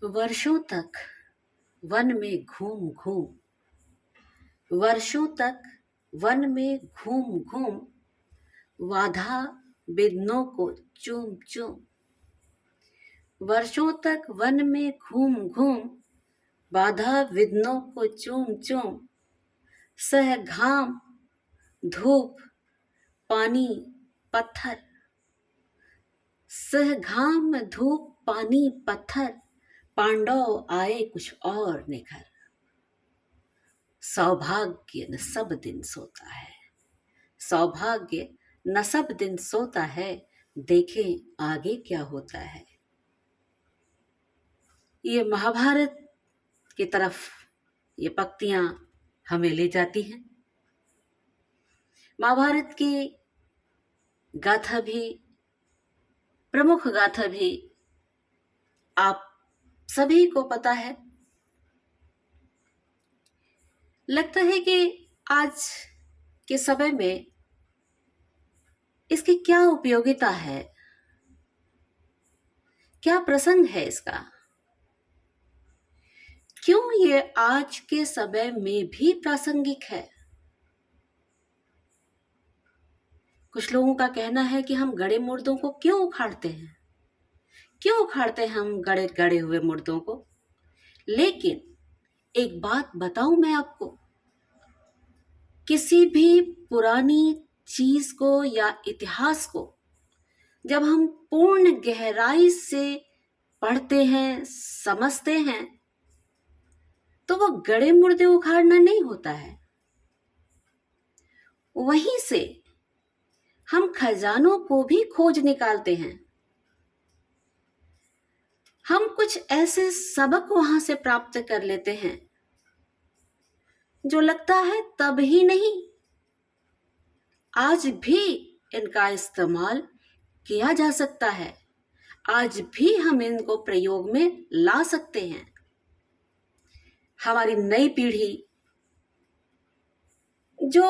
वर्षों तक वन में घूम घूम, वर्षों तक वन में घूम घूम, बाधा बिघ्नों को चूम चूम। वर्षों तक वन में घूम घूम, बाधा विघ्नों को चूम चूम। सह घाम धूप पानी पत्थर, सह घाम धूप पानी पत्थर, पांडव आए कुछ और निखर। सौभाग्य न सब दिन सोता है, सौभाग्य न सब दिन सोता है, देखें आगे क्या होता है। ये महाभारत की तरफ ये पंक्तियां हमें ले जाती हैं। महाभारत की गाथा भी, प्रमुख गाथा भी आप सभी को पता है। लगता है कि आज के समय में इसकी क्या उपयोगिता है, क्या प्रसंग है इसका, क्यों ये आज के समय में भी प्रासंगिक है। कुछ लोगों का कहना है कि हम गड़े मुर्दों को क्यों उखाड़ते हैं, क्यों उखाड़ते हैं हम गड़े गड़े हुए मुर्दों को। लेकिन एक बात बताऊं मैं आपको, किसी भी पुरानी चीज को या इतिहास को जब हम पूर्ण गहराई से पढ़ते हैं, समझते हैं, तो वो गड़े मुर्दे उखाड़ना नहीं होता है। वहीं से हम खजानों को भी खोज निकालते हैं। हम कुछ ऐसे सबक वहां से प्राप्त कर लेते हैं जो लगता है तब ही नहीं, आज भी इनका इस्तेमाल किया जा सकता है, आज भी हम इनको प्रयोग में ला सकते हैं। हमारी नई पीढ़ी जो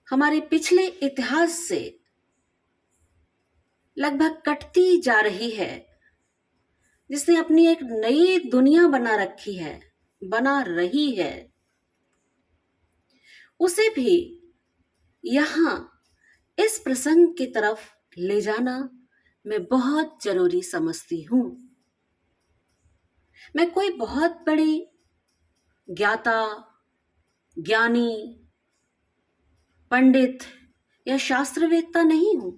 हमारे पिछले इतिहास से लगभग कटती जा रही है, जिसने अपनी एक नई दुनिया बना रखी है, बना रही है, उसे भी यहां इस प्रसंग की तरफ ले जाना मैं बहुत जरूरी समझती हूं। मैं कोई बहुत बड़ी ज्ञाता, ज्ञानी, पंडित या शास्त्रवेत्ता नहीं हूं,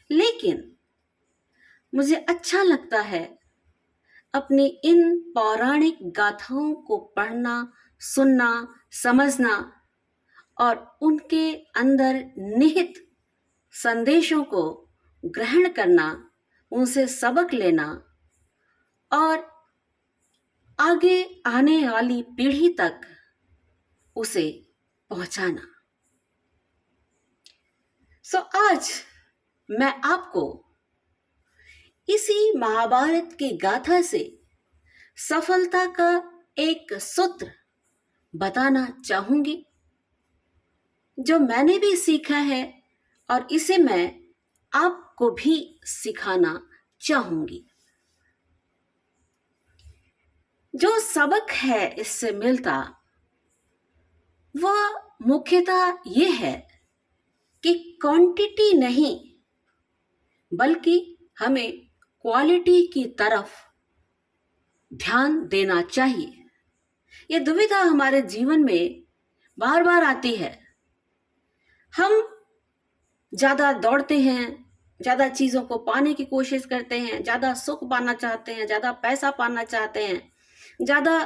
लेकिन मुझे अच्छा लगता है अपनी इन पौराणिक गाथाओं को पढ़ना, सुनना, समझना और उनके अंदर निहित संदेशों को ग्रहण करना, उनसे सबक लेना और आगे आने वाली पीढ़ी तक उसे पहुंचाना। आज मैं आपको इसी महाभारत की गाथा से सफलता का एक सूत्र बताना चाहूंगी, जो मैंने भी सीखा है और इसे मैं आपको भी सिखाना चाहूंगी। जो सबक है इससे मिलता, वह मुख्यतः ये है कि क्वांटिटी नहीं बल्कि हमें क्वालिटी की तरफ ध्यान देना चाहिए। ये दुविधा हमारे जीवन में बार बार आती है। हम ज्यादा दौड़ते हैं, ज्यादा चीजों को पाने की कोशिश करते हैं, ज्यादा सुख पाना चाहते हैं, ज्यादा पैसा पाना चाहते हैं, ज्यादा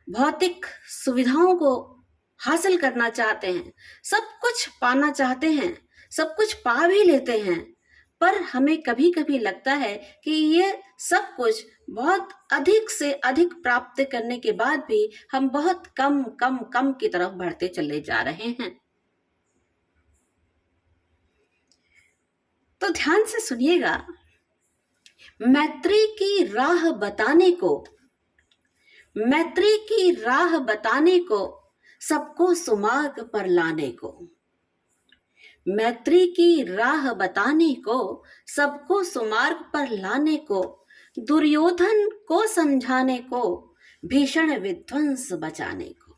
भौतिक सुविधाओं को हासिल करना चाहते हैं, सब कुछ पाना चाहते हैं, सब कुछ पा भी लेते हैं, पर हमें कभी कभी लगता है कि ये सब कुछ बहुत अधिक से अधिक प्राप्त करने के बाद भी हम बहुत कम कम कम की तरफ बढ़ते चले जा रहे हैं। तो ध्यान से सुनिएगा। मैत्री की राह बताने को, मैत्री की राह बताने को, सबको सुमार्ग पर लाने को, मैत्री की राह बताने को, सबको सुमार्ग पर लाने को, दुर्योधन को समझाने को, भीषण विध्वंस बचाने को,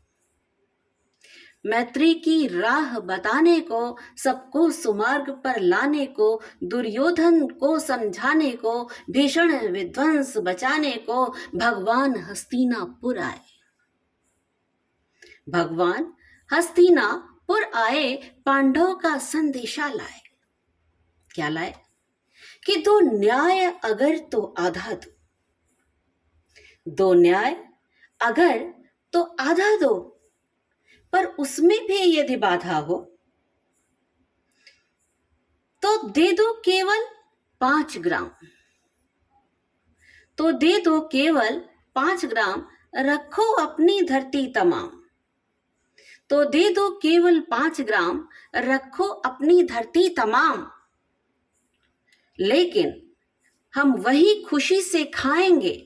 मैत्री की राह बताने को, सबको सुमार्ग पर लाने को, दुर्योधन को समझाने को, भीषण विध्वंस बचाने को भगवान हस्तिनापुर आए। भगवान हस्तिनापुर आए, पांडवों का संदेशा लाए। क्या लाए? कि दो न्याय अगर तो आधा दो, दो न्याय अगर तो आधा दो, पर उसमें भी यदि बाधा हो तो दे दो केवल 5 ग्राम, तो दे दो केवल 5 ग्राम, रखो अपनी धरती तमाम, तो दे दो केवल 5 ग्राम, रखो अपनी धरती तमाम। लेकिन हम वही खुशी से खाएंगे,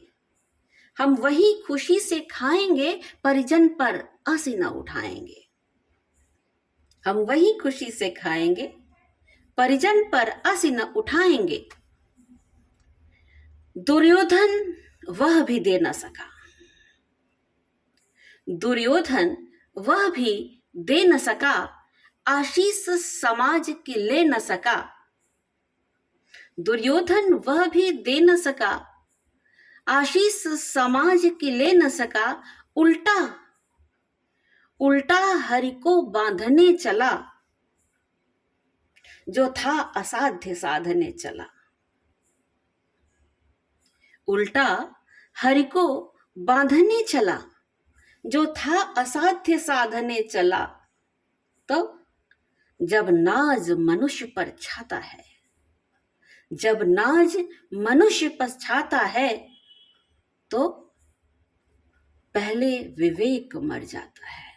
हम वही खुशी से खाएंगे, परिजन पर आंसू न उठाएंगे। हम वही खुशी से खाएंगे, परिजन पर आंसू न उठाएंगे। दुर्योधन वह भी दे न सका, दुर्योधन वह भी दे न सका, आशीष समाज की ले न सका। दुर्योधन वह भी दे न सका, आशीष समाज की ले न सका। उल्टा उल्टा हरि को बांधने चला, जो था असाध्य साधने चला। उल्टा हरि को बांधने चला, जो था असाध्य साधने चला। तो जब नाज मनुष्य पर छाता है, जब नाज मनुष्य पर छाता है, तो पहले विवेक मर जाता है।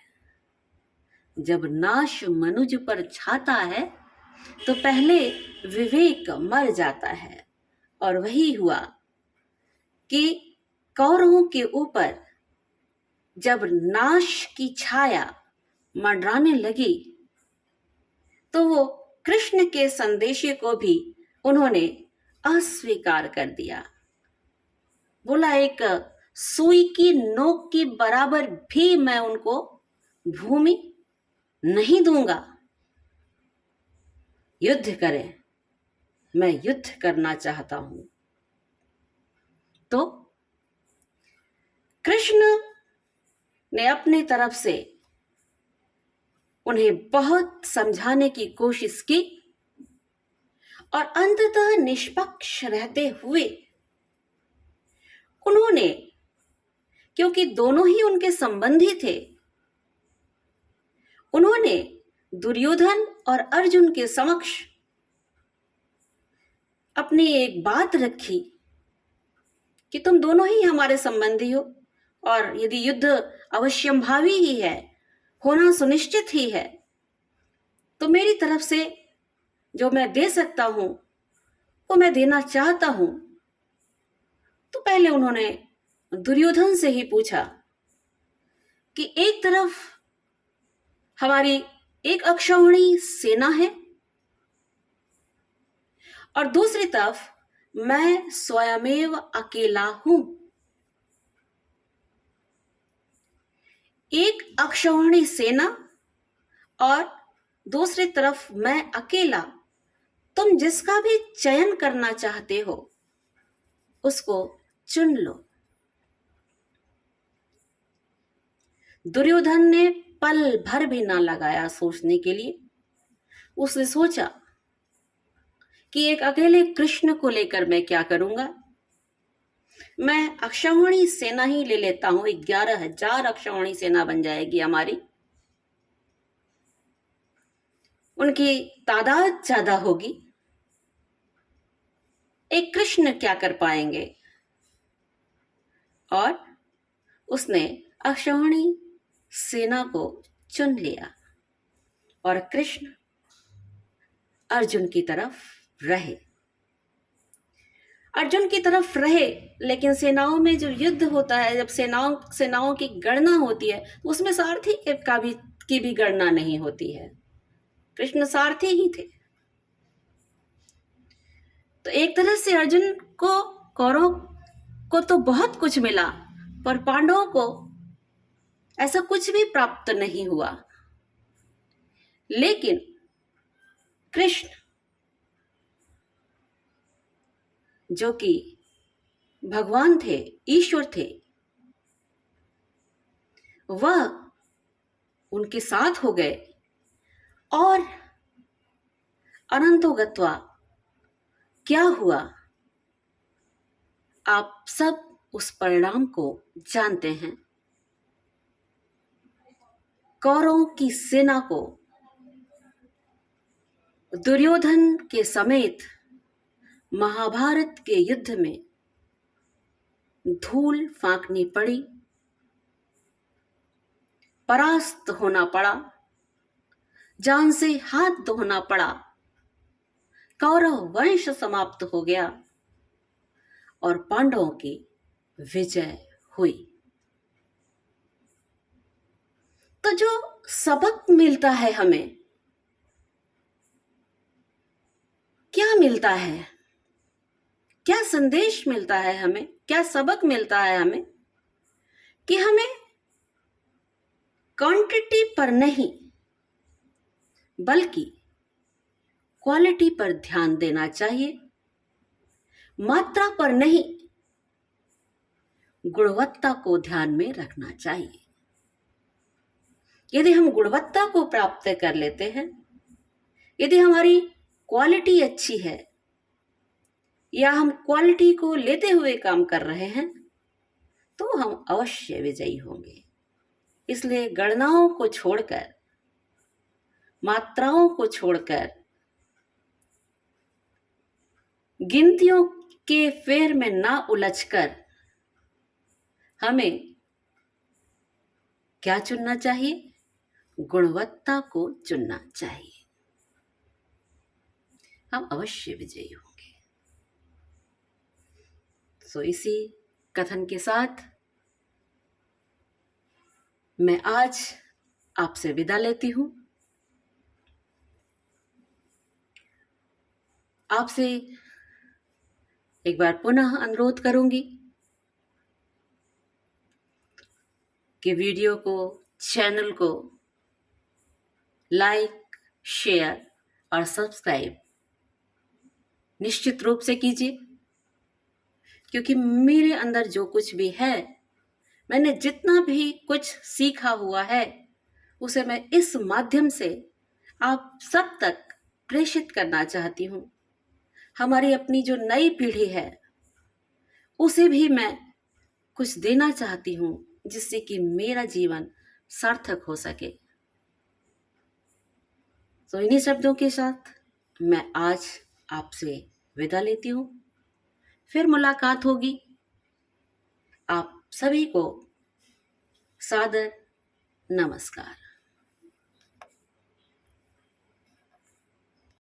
जब नाश मनुज पर छाता है तो पहले विवेक मर जाता है। और वही हुआ कि कौरवों के ऊपर जब नाश की छाया मंडराने लगी, तो वो कृष्ण के संदेशे को भी उन्होंने अस्वीकार कर दिया। बोला, एक सुई की नोक की बराबर भी मैं उनको भूमि नहीं दूंगा। युद्ध करें, मैं युद्ध करना चाहता हूं। तो कृष्ण ने अपने तरफ से उन्हें बहुत समझाने की कोशिश की, और अंततः निष्पक्ष रहते हुए उन्होंने, क्योंकि दोनों ही उनके संबंधी थे, उन्होंने दुर्योधन और अर्जुन के समक्ष अपनी एक बात रखी कि तुम दोनों ही हमारे संबंधी हो, और यदि युद्ध अवश्यंभावी ही है, होना सुनिश्चित ही है, तो मेरी तरफ से जो मैं दे सकता हूं वो मैं देना चाहता हूं। तो पहले उन्होंने दुर्योधन से ही पूछा कि एक तरफ हमारी एक अक्षौहिणी सेना है, और दूसरी तरफ मैं स्वयमेव अकेला हूं। एक अक्षौहिणी सेना और दूसरी तरफ मैं अकेला, तुम जिसका भी चयन करना चाहते हो उसको चुन लो। दुर्योधन ने पल भर भी ना लगाया सोचने के लिए। उसने सोचा कि एक अकेले कृष्ण को लेकर मैं क्या करूंगा। मैं अक्षौहिणी सेना ही ले लेता हूं, 11,000 अक्षौहिणी सेना बन जाएगी हमारी। उनकी तादाद ज्यादा होगी, एक कृष्ण क्या कर पाएंगे। और उसने अक्षौहिणी सेना को चुन लिया, और कृष्ण अर्जुन की तरफ रहे। अर्जुन की तरफ रहे, लेकिन सेनाओं में जो युद्ध होता है, जब सेनाओं की गणना होती है, उसमें सारथी की भी गणना नहीं होती है। कृष्ण सारथी ही थे। तो एक तरह से अर्जुन को कौरव को तो बहुत कुछ मिला, पर पांडवों को ऐसा कुछ भी प्राप्त नहीं हुआ। लेकिन कृष्ण, जो कि भगवान थे, ईश्वर थे, वह उनके साथ हो गए और अनंतो गत्वा क्या हुआ, आप सब उस परिणाम को जानते हैं। कौरवों की सेना को दुर्योधन के समेत महाभारत के युद्ध में धूल फांकनी पड़ी, परास्त होना पड़ा, जान से हाथ धोना पड़ा, कौरव वंश समाप्त हो गया और पांडवों की विजय हुई। तो जो सबक मिलता है हमें, क्या मिलता है, क्या संदेश मिलता है हमें, क्या सबक मिलता है हमें, कि हमें क्वांटिटी पर नहीं बल्कि क्वालिटी पर ध्यान देना चाहिए। मात्रा पर नहीं, गुणवत्ता को ध्यान में रखना चाहिए। यदि हम गुणवत्ता को प्राप्त कर लेते हैं, यदि हमारी क्वालिटी अच्छी है या हम क्वालिटी को लेते हुए काम कर रहे हैं, तो हम अवश्य विजयी होंगे। इसलिए गणनाओं को छोड़कर, मात्राओं को छोड़कर, गिनतियों के फेर में ना उलझकर हमें क्या चुनना चाहिए? गुणवत्ता को चुनना चाहिए। हम अवश्य विजयी होंगे। तो इसी कथन के साथ मैं आज आपसे विदा लेती हूं। आपसे एक बार पुनः अनुरोध करूंगी कि वीडियो को, चैनल को लाइक, शेयर और सब्सक्राइब निश्चित रूप से कीजिए, क्योंकि मेरे अंदर जो कुछ भी है, मैंने जितना भी कुछ सीखा हुआ है, उसे मैं इस माध्यम से आप सब तक प्रेषित करना चाहती हूँ। हमारी अपनी जो नई पीढ़ी है, उसे भी मैं कुछ देना चाहती हूँ, जिससे कि मेरा जीवन सार्थक हो सके। तो इन्हीं शब्दों के साथ मैं आज आपसे विदा लेती हूँ। फिर मुलाकात होगी। आप सभी को सादर नमस्कार।